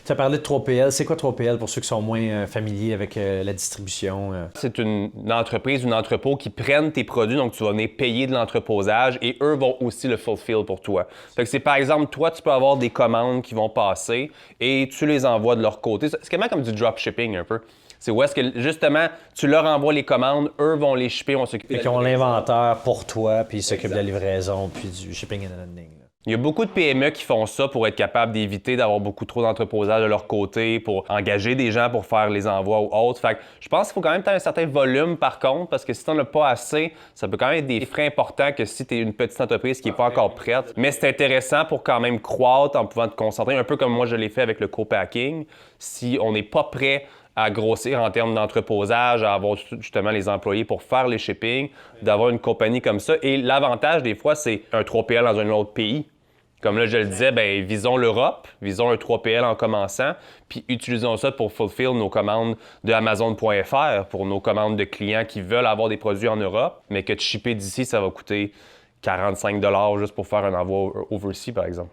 Tu as parlé de 3PL. C'est quoi 3PL pour ceux qui sont moins familiers avec la distribution? C'est une entreprise, un entrepôt qui prennent tes produits, donc tu vas venir payer de l'entreposage et eux vont aussi le fulfill pour toi. Fait que c'est par exemple, toi, tu peux avoir des commandes qui vont passer et tu les envoies de leur côté. C'est quasiment comme du dropshipping un peu. C'est où est-ce que, justement, tu leur envoies les commandes, eux vont les shipper, on s'occupe. Ils ont l'inventaire pour toi, puis ils s'occupent de la livraison, puis du shipping and handling. Il y a beaucoup de PME qui font ça pour être capables d'éviter d'avoir beaucoup trop d'entreposage de leur côté, pour engager des gens pour faire les envois ou autres. Fait que je pense qu'il faut quand même un certain volume par contre, parce que si tu n'en as pas assez, ça peut quand même être des frais importants que si tu es une petite entreprise qui n'est pas encore prête. Mais c'est intéressant pour quand même croître en pouvant te concentrer, un peu comme moi je l'ai fait avec le co-packing. Si on n'est pas prêt à grossir en termes d'entreposage, à avoir justement les employés pour faire les shipping, d'avoir une compagnie comme ça. Et l'avantage des fois, c'est un 3PL dans un autre pays. Comme là, je le disais, ben, visons l'Europe, visons un 3PL en commençant, puis utilisons ça pour fulfill nos commandes de Amazon.fr, pour nos commandes de clients qui veulent avoir des produits en Europe, mais que de shipper d'ici, ça va coûter 45$ juste pour faire un envoi overseas, par exemple.